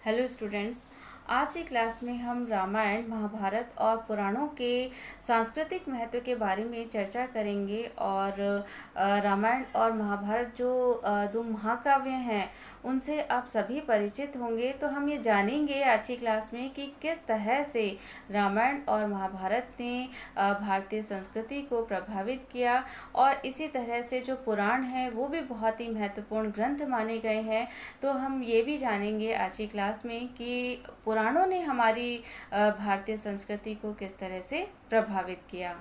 Hello students. आज की class में हम रामायण, महाभारत और पुराणों के सांस्कृतिक महत्व के बारे में चर्चा करेंगे। और रामायण और महाभारत जो दो महाकाव्य हैं उनसे आप सभी परिचित होंगे। तो हम ये जानेंगे आज की क्लास में कि किस तरह से रामायण और महाभारत ने भारतीय संस्कृति को प्रभावित किया, और इसी तरह से जो पुराण हैं वो भी बहुत ही महत्वपूर्ण ग्रंथ माने गए हैं। तो हम ये भी जानेंगे आज की क्लास में कि पुराणों ने हमारी भारतीय संस्कृति को किस तरह से प्रभावित किया।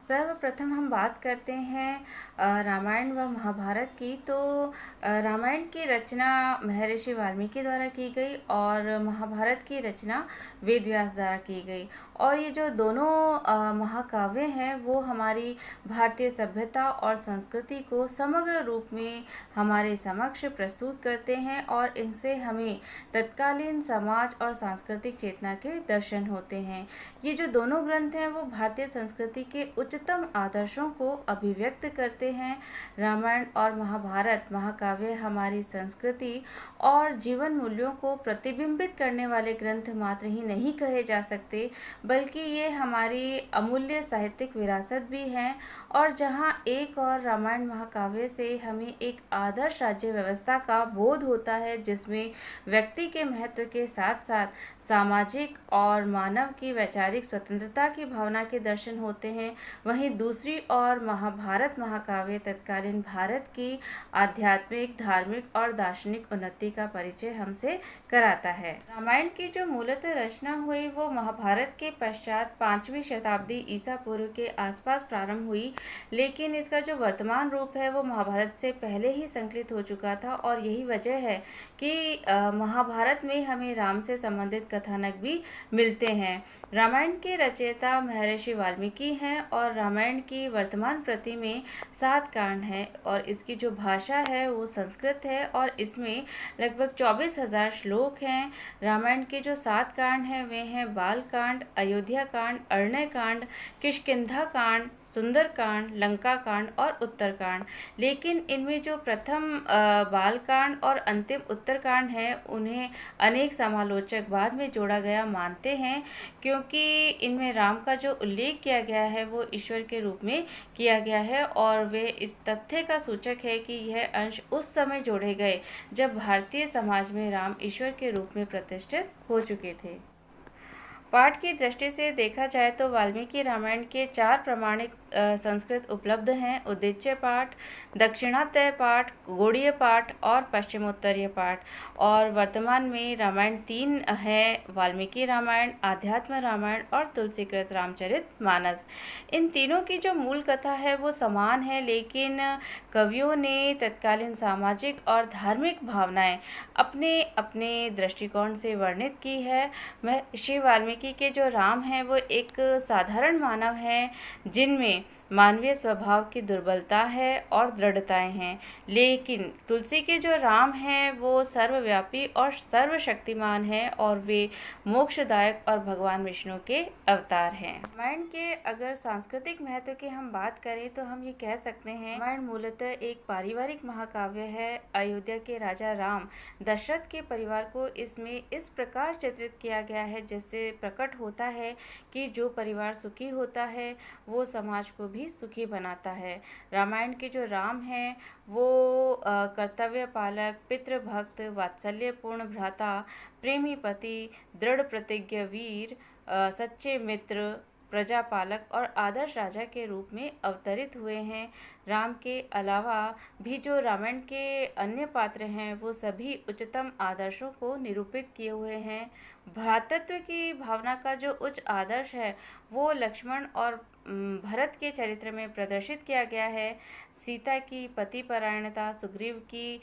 सर्वप्रथम हम बात करते हैं रामायण व महाभारत की। तो रामायण की रचना महर्षि वाल्मीकि द्वारा की गई और महाभारत की रचना वेद व्यास द्वारा की गई। और ये जो दोनों महाकाव्य हैं वो हमारी भारतीय सभ्यता और संस्कृति को समग्र रूप में हमारे समक्ष प्रस्तुत करते हैं, और इनसे हमें तत्कालीन समाज और सांस्कृतिक चेतना के दर्शन होते हैं। ये जो दोनों ग्रंथ हैं वो भारतीय संस्कृति के उच्चतम आदर्शों को अभिव्यक्त करते हैं। रामायण और महाभारत महाकाव्य हमारी संस्कृति और जीवन मूल्यों को प्रतिबिंबित करने वाले ग्रंथ मात्र ही नहीं कहे जा सकते, बल्कि ये हमारी अमूल्य साहित्यिक विरासत भी हैं। और जहाँ एक और रामायण महाकाव्य से हमें एक आदर्श राज्य व्यवस्था का बोध होता है, जिसमें व्यक्ति के महत्व के साथ साथ सामाजिक और मानव की वैचारिक स्वतंत्रता की भावना के दर्शन होते हैं, वहीं दूसरी ओर महाभारत महाकाव्य तत्कालीन भारत की आध्यात्मिक, धार्मिक और दार्शनिक उन्नति का परिचय हमसे कराता है। रामायण की जो मूलतः रचना हुई वो महाभारत के पश्चात 5वीं शताब्दी ईसा पूर्व के आसपास प्रारंभ हुई, लेकिन इसका जो वर्तमान रूप है वो महाभारत से पहले ही संकलित हो चुका था। और यही वजह है कि महाभारत में हमें राम से संबंधित कथानक भी मिलते हैं। रामायण के रचयिता महर्षि वाल्मीकि हैं और रामायण की वर्तमान प्रति में 7 कांड हैं, और इसकी जो भाषा है वो संस्कृत है और इसमें लगभग 24,000 श्लोक हैं। रामायण के जो 7 कांड हैं वे हैं बाल कांड, अयोध्या कांड, अरण्य कांड, किष्किंधा कांड, सुंदर कांड, लंका कांड और उत्तरकांड। लेकिन इनमें जो प्रथम बाल कांड और अंतिम उत्तरकांड है उन्हें अनेक समालोचक बाद में जोड़ा गया मानते हैं, क्योंकि इनमें राम का जो उल्लेख किया गया है वो ईश्वर के रूप में किया गया है, और वे इस तथ्य का सूचक है कि यह अंश उस समय जोड़े गए जब भारतीय समाज में राम ईश्वर के रूप में प्रतिष्ठित हो चुके थे। पाठ की दृष्टि से देखा जाए तो वाल्मीकि रामायण के 4 प्रमाणिक संस्कृत उपलब्ध हैं: उद्देश्य पाठ, दक्षिणात्य पाठ, गौड़ीय पाठ और पश्चिमोत्तरीय पाठ। और वर्तमान में रामायण 3 है: वाल्मीकि रामायण, आध्यात्म रामायण और तुलसीकृत रामचरितमानस। इन तीनों की जो मूल कथा है वो समान है, लेकिन कवियों ने तत्कालीन सामाजिक और धार्मिक भावनाएं अपने अपने दृष्टिकोण से वर्णित की है। महर्षि वाल्मीकि के जो राम हैं वो एक साधारण मानव हैं, जिनमें मानवीय स्वभाव की दुर्बलता है और दृढ़ताएं हैं। लेकिन तुलसी के जो राम हैं वो सर्वव्यापी और सर्वशक्तिमान हैं, और वे मोक्षदायक और भगवान विष्णु के अवतार हैं। रामायण के अगर सांस्कृतिक महत्व की हम बात करें तो हम ये कह सकते हैं रामायण मूलतः एक पारिवारिक महाकाव्य है। अयोध्या के राजा राम दशरथ के परिवार को इसमें इस प्रकार चित्रित किया गया है जिससे प्रकट होता है कि जो परिवार सुखी होता है वो समाज को भी सुखी बनाता है। रामायण के जो राम हैं वो कर्तव्य पालक, पितृभक्त, वात्सल्यपूर्ण भ्राता, प्रेमी पति, दृढ़ प्रतिज्ञ वीर, सच्चे मित्र, प्रजापालक और आदर्श राजा के रूप में अवतरित हुए हैं। राम के अलावा भी जो रामायण के अन्य पात्र हैं वो सभी उच्चतम आदर्शों को निरूपित किए हुए हैं। भ्रातृत्व की भावना का जो उच्च आदर्श है वो लक्ष्मण और भरत के चरित्र में प्रदर्शित किया गया है। सीता की पतिपरायणता, सुग्रीव की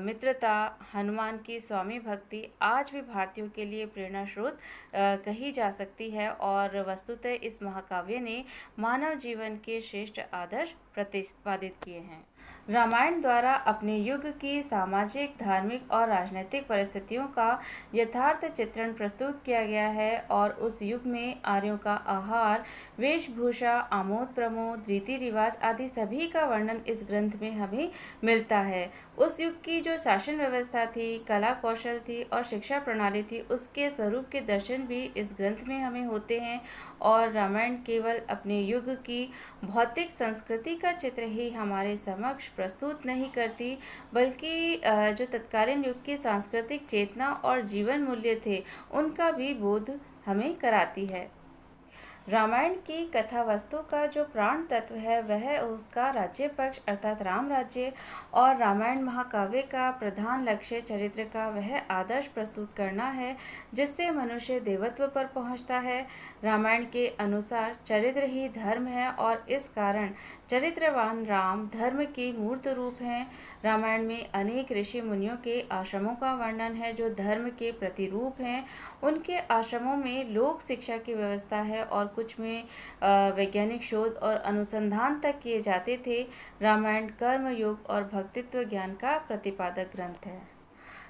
मित्रता, हनुमान की स्वामी भक्ति आज भी भारतीयों के लिए प्रेरणा स्रोत कही जा सकती है, और वस्तुतः इस महाकाव्य ने मानव जीवन के श्रेष्ठ आदर्श प्रतिपादित किए हैं। रामायण द्वारा अपने युग की सामाजिक, धार्मिक और राजनीतिक परिस्थितियों का यथार्थ चित्रण प्रस्तुत किया गया है और उस युग में आर्यों का आहार, वेशभूषा, आमोद प्रमोद, रीति रिवाज आदि सभी का वर्णन इस ग्रंथ में हमें मिलता है। उस युग की जो शासन व्यवस्था थी, कला कौशल थी और शिक्षा प्रणाली थी, उसके स्वरूप के दर्शन भी इस ग्रंथ में हमें होते हैं। और रामायण केवल अपने युग की भौतिक संस्कृति का चित्र ही हमारे समक्ष प्रस्तुत नहीं करती, बल्कि जो तत्कालीन युग की सांस्कृतिक चेतना और जीवन मूल्य थे, उनका भी बोध हमें कराती है। रामायण की कथा वस्तु का जो प्राण तत्व है वह उसका राज्य पक्ष अर्थात राम राज्य, और रामायण महाकाव्य का प्रधान लक्ष्य चरित्र का वह आदर्श प्रस्तुत करना है जिससे मनुष्य देवत्व पर पहुंचता है। रामायण के अनुसार चरित्र ही धर्म है और इस कारण चरित्रवान राम धर्म के मूर्त रूप हैं। रामायण में अनेक ऋषि मुनियों के आश्रमों का वर्णन है जो धर्म के प्रतिरूप हैं। उनके आश्रमों में लोक शिक्षा की व्यवस्था है और कुछ में वैज्ञानिक शोध और अनुसंधान तक किए जाते थे। रामायण कर्म योग और भक्तित्व ज्ञान का प्रतिपादक ग्रंथ है।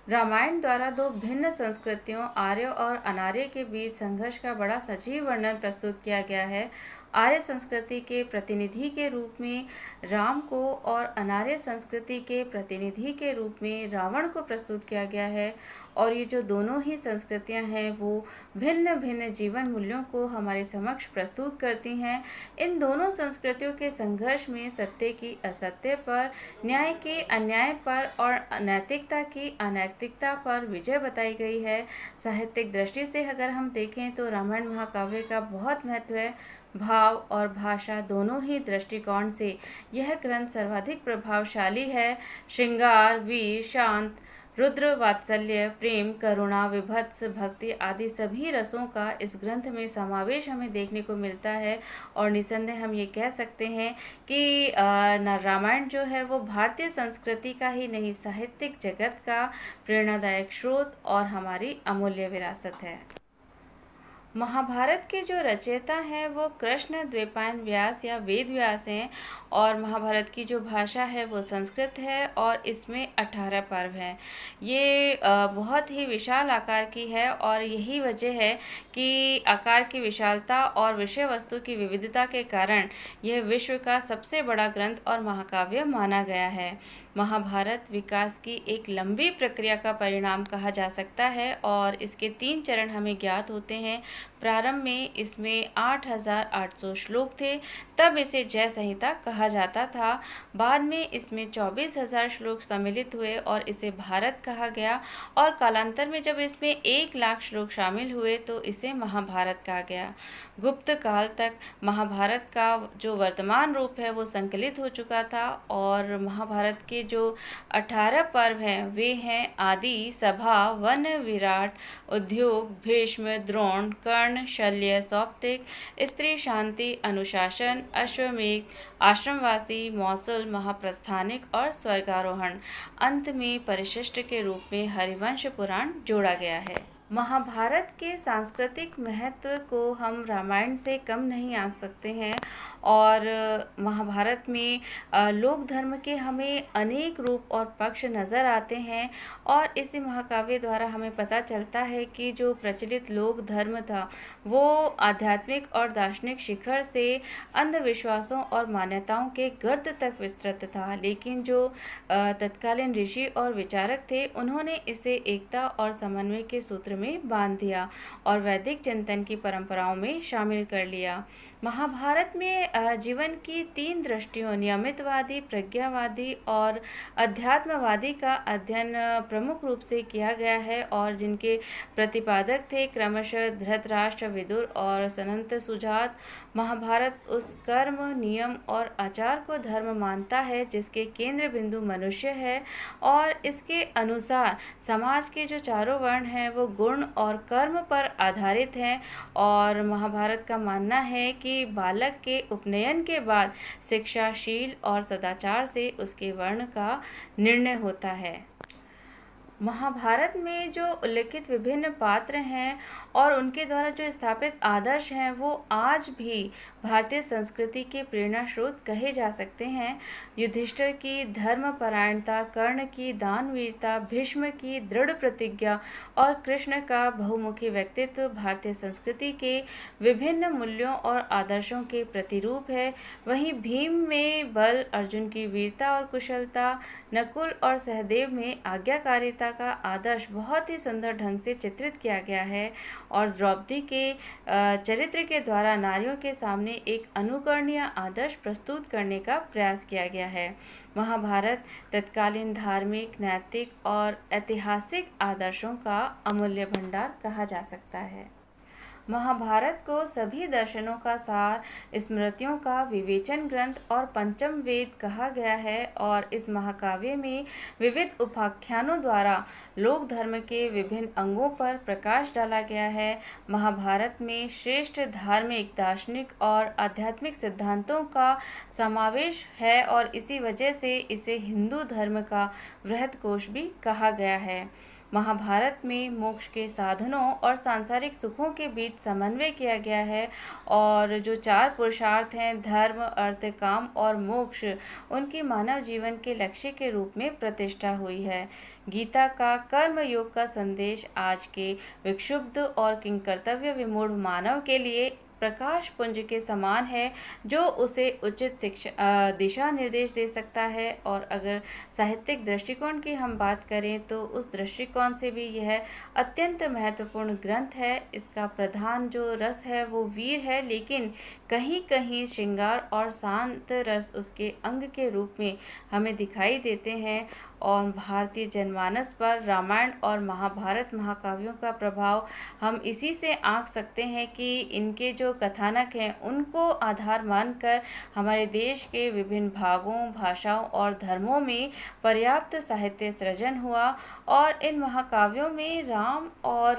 रामायण द्वारा दो भिन्न संस्कृतियों आर्य और अनार्य के बीच संघर्ष का बड़ा सजीव वर्णन प्रस्तुत किया गया है। आर्य संस्कृति के प्रतिनिधि के रूप में राम को और अनार्य संस्कृति के प्रतिनिधि के रूप में रावण को प्रस्तुत किया गया है। और ये जो दोनों ही संस्कृतियां हैं वो भिन्न भिन्न जीवन मूल्यों को हमारे समक्ष प्रस्तुत करती हैं। इन दोनों संस्कृतियों के संघर्ष में सत्य की असत्य पर, न्याय के अन्याय पर और नैतिकता की अनैतिकता पर विजय बताई गई है। साहित्यिक दृष्टि से अगर हम देखें तो रामायण महाकाव्य का बहुत महत्व है। भाव और भाषा दोनों ही दृष्टिकोण से यह ग्रंथ सर्वाधिक प्रभावशाली है। श्रृंगार, वीर, शांत, रुद्र, वात्सल्य, प्रेम, करुणा, विभत्स, भक्ति आदि सभी रसों का इस ग्रंथ में समावेश हमें देखने को मिलता है। और निसंदेह हम ये कह सकते हैं कि रामायण जो है वो भारतीय संस्कृति का ही नहीं, साहित्यिक जगत का प्रेरणादायक स्रोत और हमारी अमूल्य विरासत है। महाभारत के जो रचयिता हैं वो कृष्ण द्वैपायन व्यास या वेद व्यास हैं और महाभारत की जो भाषा है वो संस्कृत है और इसमें 18 पर्व हैं। ये बहुत ही विशाल आकार की है और यही वजह है कि आकार की विशालता और विषय वस्तु की विविधता के कारण यह विश्व का सबसे बड़ा ग्रंथ और महाकाव्य माना गया है। महाभारत विकास की एक लंबी प्रक्रिया का परिणाम कहा जा सकता है और इसके 3 चरण हमें ज्ञात होते हैं। प्रारंभ में इसमें 8,800 श्लोक थे, तब इसे जय संहिता कहा जाता था। बाद में इसमें 24,000 श्लोक सम्मिलित हुए और इसे भारत कहा गया और कालांतर में जब इसमें 1 लाख श्लोक शामिल हुए तो इसे महाभारत कहा गया। गुप्त काल तक महाभारत का जो वर्तमान रूप है वो संकलित हो चुका था और महाभारत के जो 18 पर्व हैं वे हैं आदि, सभा, वन, विराट, उद्योग, भीष्म, द्रोण, कर्ण, शल्य, सौप्तिक, स्त्री शांति, अनुशासन, अश्वमेध, आश्रमवासी, मौसल, महाप्रस्थानिक और स्वर्गारोहण। अंत में परिशिष्ट के रूप में हरिवंश पुराण जोड़ा गया है। महाभारत के सांस्कृतिक महत्व को हम रामायण से कम नहीं आंक सकते हैं और महाभारत में लोक धर्म के हमें अनेक रूप और पक्ष नज़र आते हैं और इसी महाकाव्य द्वारा हमें पता चलता है कि जो प्रचलित लोक धर्म था वो आध्यात्मिक और दार्शनिक शिखर से अंधविश्वासों और मान्यताओं के गर्त तक विस्तृत था, लेकिन जो तत्कालीन ऋषि और विचारक थे उन्होंने इसे एकता और समन्वय के सूत्र में बांध दिया और वैदिक चिंतन की परंपराओं में शामिल कर लिया। महाभारत में जीवन की 3 दृष्टियों नियमितवादी, प्रज्ञावादी और अध्यात्मवादी का अध्ययन प्रमुख रूप से किया गया है और जिनके प्रतिपादक थे क्रमशः धृतराष्ट्र, विदुर और सनंत सुजात। महाभारत उस कर्म, नियम और आचार को धर्म मानता है जिसके केंद्र बिंदु मनुष्य है और इसके अनुसार समाज के जो चारों वर्ण हैं वो गुण और कर्म पर आधारित हैं और महाभारत का मानना है कि बालक के उपनयन के बाद शिक्षाशील और सदाचार से उसके वर्ण का निर्णय होता है। महाभारत में जो उल्लिखित विभिन्न पात्र हैं और उनके द्वारा जो स्थापित आदर्श हैं वो आज भी भारतीय संस्कृति के प्रेरणा स्रोत कहे जा सकते हैं। युधिष्ठिर की धर्मपरायणता, कर्ण की दानवीरता, भीष्म की दृढ़ प्रतिज्ञा और कृष्ण का बहुमुखी व्यक्तित्व भारतीय संस्कृति के विभिन्न मूल्यों और आदर्शों के प्रतिरूप है। वहीं भीम में बल, अर्जुन की वीरता और कुशलता, नकुल और सहदेव में आज्ञाकारिता का आदर्श बहुत ही सुंदर ढंग से चित्रित किया गया है और द्रौपदी के चरित्र के द्वारा नारियों के सामने एक अनुकरणीय आदर्श प्रस्तुत करने का प्रयास किया गया है। महाभारत तत्कालीन धार्मिक, नैतिक और ऐतिहासिक आदर्शों का अमूल्य भंडार कहा जा सकता है। महाभारत को सभी दर्शनों का सार, स्मृतियों का विवेचन ग्रंथ और पंचम वेद कहा गया है और इस महाकाव्य में विविध उपाख्यानों द्वारा लोक धर्म के विभिन्न अंगों पर प्रकाश डाला गया है। महाभारत में श्रेष्ठ धार्मिक, दार्शनिक और आध्यात्मिक सिद्धांतों का समावेश है और इसी वजह से इसे हिंदू धर्म का वृहद कोश भी कहा गया है। महाभारत में मोक्ष के साधनों और सांसारिक सुखों के बीच समन्वय किया गया है और जो चार पुरुषार्थ हैं, धर्म, अर्थ, काम और मोक्ष, उनकी मानव जीवन के लक्ष्य के रूप में प्रतिष्ठा हुई है। गीता का कर्म योग का संदेश आज के विक्षुब्ध और किंकर्तव्य विमूढ़ मानव के लिए प्रकाश पुंज के समान है, जो उसे उचित शिक्षा दिशा निर्देश दे सकता है। और अगर साहित्यिक दृष्टिकोण की हम बात करें तो उस दृष्टिकोण से भी यह अत्यंत महत्वपूर्ण ग्रंथ है। इसका प्रधान जो रस है वो वीर है, लेकिन कहीं कहीं श्रृंगार और शांत रस उसके अंग के रूप में हमें दिखाई देते हैं। और भारतीय जनमानस पर रामायण और महाभारत महाकाव्यों का प्रभाव हम इसी से आंक सकते हैं कि इनके जो कथानक हैं उनको आधार मानकर हमारे देश के विभिन्न भागों, भाषाओं और धर्मों में पर्याप्त साहित्य सृजन हुआ और इन महाकाव्यों में राम और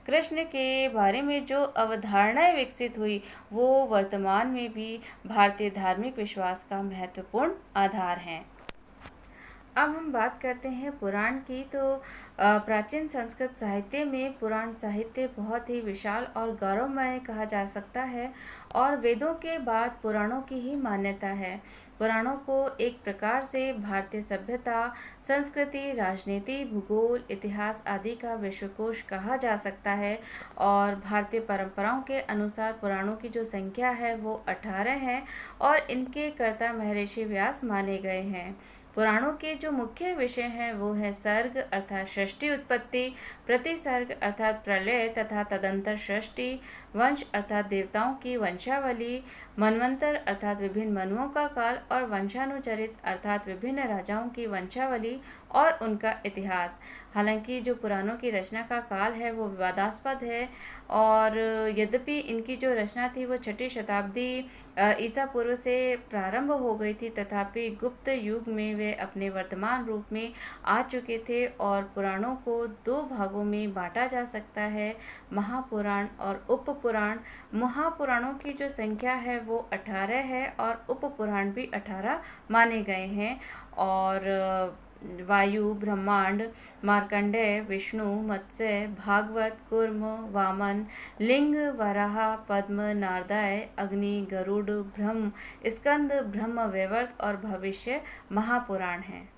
कृष्ण के बारे में जो अवधारणाएं विकसित हुई वो वर्तमान में भी भारतीय धार्मिक विश्वास का महत्वपूर्ण आधार हैं। अब हम बात करते हैं पुराण की। तो प्राचीन संस्कृत साहित्य में पुराण साहित्य बहुत ही विशाल और गौरवमय कहा जा सकता है और वेदों के बाद पुराणों की ही मान्यता है। पुराणों को एक प्रकार से भारतीय सभ्यता, संस्कृति, राजनीति, भूगोल, इतिहास आदि का विश्वकोश कहा जा सकता है और भारतीय परंपराओं के अनुसार पुराणों की जो संख्या है वो 18 है और इनके कर्ता महर्षि व्यास माने गए हैं। पुराणों के जो मुख्य विषय हैं वो है सर्ग अर्थात सृष्टि उत्पत्ति, प्रतिसर्ग अर्थात प्रलय तथा तदंतर सृष्टि, वंश अर्थात देवताओं की वंशावली, मनवंतर अर्थात विभिन्न मनुओं का काल और वंशानुचरित अर्थात विभिन्न राजाओं की वंशावली और उनका इतिहास। हालांकि जो पुराणों की रचना का काल है वो विवादास्पद है और यद्यपि इनकी जो रचना थी वो 6ठी शताब्दी ईसा पूर्व से प्रारंभ हो गई थी, तथापि गुप्त युग में वे अपने वर्तमान रूप में आ चुके थे और पुराणों को 2 भागों में बांटा जा सकता है, महापुराण और उपपुराण। महापुराणों की जो संख्या है वो 18 है और उपपुराण भी 18 माने गए हैं और वायु, ब्रह्मांड, मार्कंडेय, विष्णु, मत्स्य, भागवत, कूर्म, वामन, लिंग, वराह, पद्म, नारदाय, अग्नि, गरुड़, ब्रह्म, स्कंद, ब्रह्म वैवर्त और भविष्य महापुराण हैं।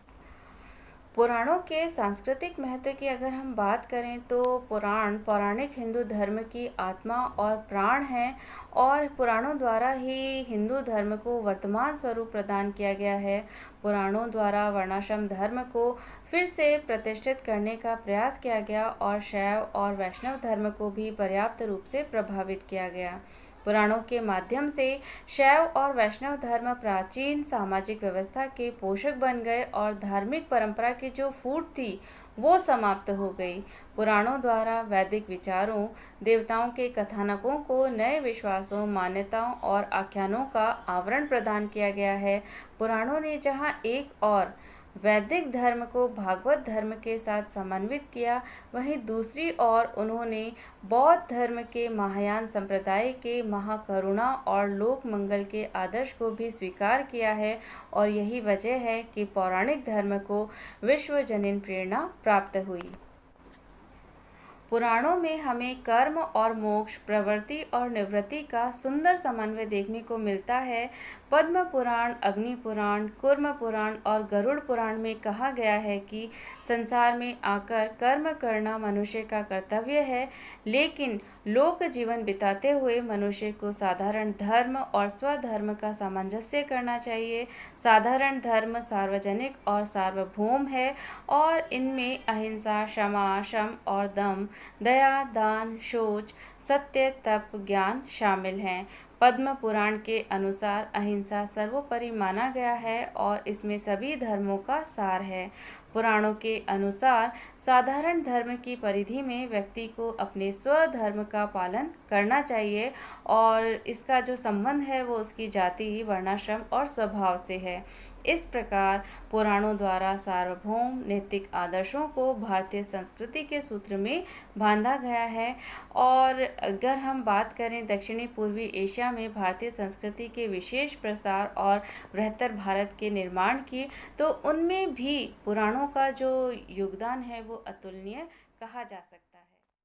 पुराणों के सांस्कृतिक महत्व की अगर हम बात करें तो पुराण पौराणिक हिंदू धर्म की आत्मा और प्राण हैं और पुराणों द्वारा ही हिंदू धर्म को वर्तमान स्वरूप प्रदान किया गया है। पुराणों द्वारा वर्णाश्रम धर्म को फिर से प्रतिष्ठित करने का प्रयास किया गया और शैव और वैष्णव धर्म को भी पर्याप्त रूप से प्रभावित किया गया। पुराणों के माध्यम से शैव और वैष्णव धर्म प्राचीन सामाजिक व्यवस्था के पोषक बन गए और धार्मिक परंपरा की जो फूट थी वो समाप्त हो गई। पुराणों द्वारा वैदिक विचारों, देवताओं के कथानकों को नए विश्वासों, मान्यताओं और आख्यानों का आवरण प्रदान किया गया है। पुराणों ने जहाँ एक और वैदिक धर्म को भागवत धर्म के साथ समन्वित किया, वहीं दूसरी ओर उन्होंने बौद्ध धर्म के महायान संप्रदाय के महाकरुणा और लोक मंगल के आदर्श को भी स्वीकार किया है। और यही वजह है कि पौराणिक धर्म को विश्वजनीन प्रेरणा प्राप्त हुई। पुराणों में हमें कर्म और मोक्ष, प्रवृत्ति और निवृत्ति का सुंदर समन्वय देखने को मिलता है। पद्म पुराण, अग्नि पुराण, कूर्म पुराण और गरुड़ पुराण में कहा गया है कि संसार में आकर कर्म करना मनुष्य का कर्तव्य है, लेकिन लोक जीवन बिताते हुए मनुष्य को साधारण धर्म और स्वधर्म का सामंजस्य करना चाहिए। साधारण धर्म सार्वजनिक और सार्वभौम है और इनमें अहिंसा, क्षमा, शम और दम, दया, दान, शौच, सत्य, तप, ज्ञान शामिल हैं। पद्म पुराण के अनुसार अहिंसा सर्वोपरि माना गया है और इसमें सभी धर्मों का सार है। पुराणों के अनुसार साधारण धर्म की परिधि में व्यक्ति को अपने स्वधर्म का पालन करना चाहिए और इसका जो संबंध है वो उसकी जाति, वर्णाश्रम और स्वभाव से है। इस प्रकार पुराणों द्वारा सार्वभौम नैतिक आदर्शों को भारतीय संस्कृति के सूत्र में बांधा गया है। और अगर हम बात करें दक्षिणी पूर्वी एशिया में भारतीय संस्कृति के विशेष प्रसार और बृहत्तर भारत के निर्माण की, तो उनमें भी पुराणों का जो योगदान है वो अतुलनीय कहा जा सकता है।